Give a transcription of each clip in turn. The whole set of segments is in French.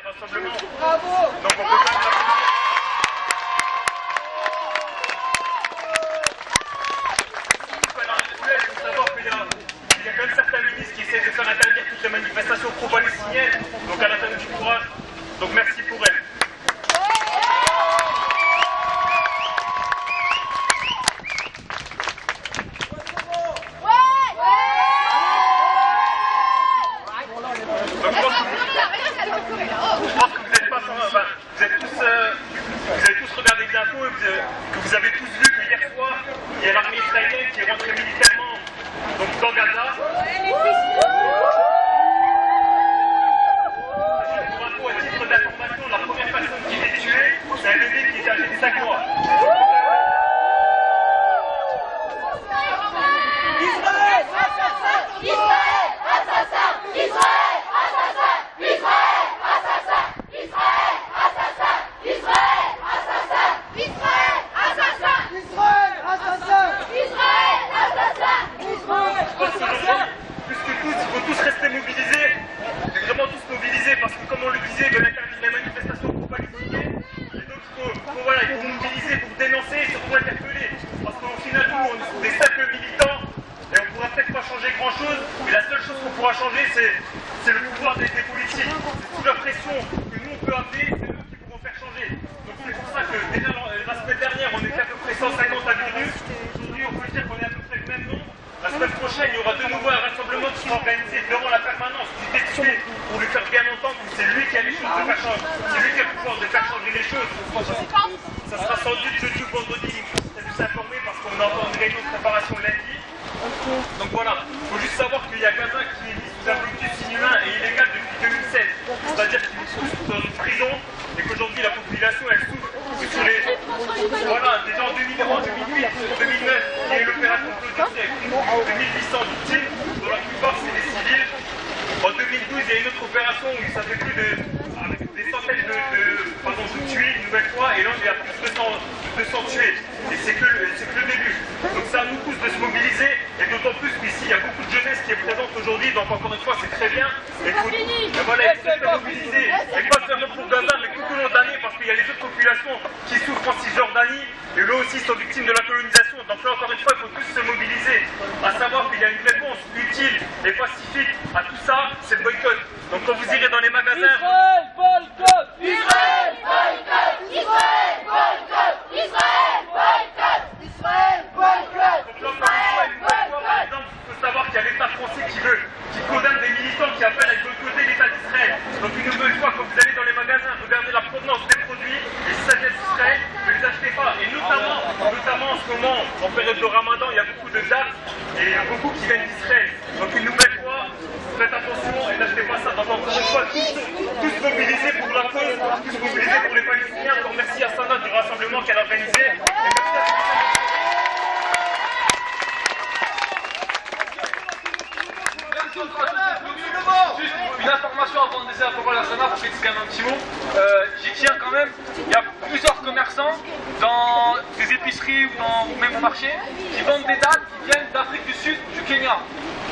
rassemblement. Bravo. Donc on peut quand même il faut savoir qu'il y a quand même certains ministres qui essaient de faire interdire toutes les manifestations pro-palestiniennes. Donc elle a donné du courage. Donc merci pour elle. Vous avez tous regardé les infos et que vous avez tous vu que hier soir, il y a l'armée israélienne qui est rentrée militairement donc, dans Gaza. Pour info, à titre d'information, la première personne qui est tuée, c'est un bébé qui est âgé de 5 mois. Israël, assassin! Israël, assassin! Israël, assassin! Israël, assassin! Israël, assassin! Israël, assassin! Israël, assassin! Israël, assassin! Israël, assassin! Israël, assassin! Plus que tous, il faut tous rester mobilisés, et vraiment tous mobilisés, parce que comme on le disait, de l'interdire les manifestations pro-palestiniennes, et donc il faut mobiliser pour dénoncer et surtout interpeller, parce qu'au final, nous, on est des simples militants, et on ne pourra peut-être pas changer grand-chose, mais la seule chose qu'on pourra changer, c'est le pouvoir des politiques. C'est sous la pression que nous, on peut amener, c'est eux qui pourront faire changer. Donc c'est pour ça que déjà la semaine dernière, on était à peu près 150 à Vilnius. Aujourd'hui, on peut dire qu'on est à peu près le même nombre. La semaine prochaine, il y aura de nouveau un rassemblement qui sera organisé devant la permanence du député pour lui faire bien entendre que c'est lui qui a les choses de faire changer. C'est lui qui a le pouvoir de faire changer les choses. Ça sera sans doute jeudi ou vendredi, c'est de s'informer parce qu'on a encore une réunion de préparation lundi. Donc voilà, il faut juste savoir qu'il y a Gaza qui est mis sous un blocus inhumain et illégal depuis 2016. C'est-à-dire qu'il est sous une prison et qu'aujourd'hui la population elle souffre sur les... Voilà, déjà en 2008, en 2009, il y a eu l'opération Claude avec 2800 victimes, dont la plupart c'est des civils. En 2012, il y a une autre opération où ça fait plus de... avec des centaines de tués une nouvelle fois, et là il y a plus de 200 tués. Et c'est que le début. Donc c'est à nous tous de se mobiliser, et d'autant plus qu'ici il y a beaucoup de jeunesse qui est présente aujourd'hui, donc encore une fois c'est très bien. Et voilà, il faut se mobiliser, et pas seulement pour Gaza, mais tout au long de l'année, parce qu'il y a les autres populations qui souffrent en Cisjordanie, et eux aussi sont victimes de la colonisation. Donc là encore une fois, il faut tous se mobiliser, à savoir qu'il y a une réponse utile et pacifique à tout ça, c'est le boycott. Donc quand vous irez dans les magasins... Israël, boycott! Israël, boycott! Israël, boycott! Israël, boycott! Israël, boycott! Israël, boycott! Par exemple, il faut savoir qu'il y a l'État français qui condamne des militants qui appellent à boycotter l'État d'Israël. Donc une nouvelle fois, quand vous allez dans les magasins, regardez la provenance des produits, et si ça vient d'Israël, ne les achetez pas. Et notamment en ce moment, en période de Ramadan, il y a beaucoup de dates, et il y a beaucoup qui viennent d'Israël. Donc une nouvelle fois, faites attention et n'achetez pas ça. Donc encore une fois, tous mobilisés pour la cause, tous mobilisés pour les Palestiniens. Encore merci à Sana du rassemblement qu'elle a organisé. Et merci à Juste une information avant de laisser la parole à Sana, parce que c'est quand même un petit mot. J'y tiens quand même. Il y a plusieurs commerçants dans des épiceries ou même au marché qui vendent des dates qui viennent d'Afrique du Sud, du Kenya.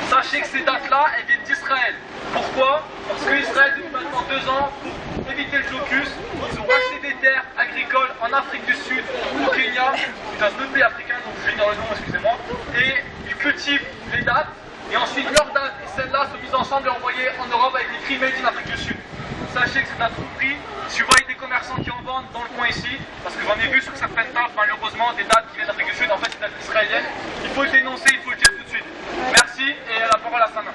Sachez que ces dates-là, elles viennent d'Israël. Pourquoi? Parce que Israël, depuis maintenant 2 ans, pour éviter le blocus, ils ont acheté des terres agricoles en Afrique du Sud, au Kenya, c'est un autre pays africain, donc je vais dans le nom, excusez-moi, et ils cultivent les dates. Et ensuite, leurs dates et celles-là sont mises ensemble et envoyées en Europe avec écrit Made in Afrique du Sud. Sachez que c'est à tout prix. Si vous voyez des commerçants qui en vendent dans le coin ici, parce que j'en ai vu sur certaines tables, malheureusement, des dates qui viennent d'Afrique du Sud, en fait c'est des dates israéliennes, il faut le dénoncer, il faut le dire tout de suite. Merci et à la parole à Sana.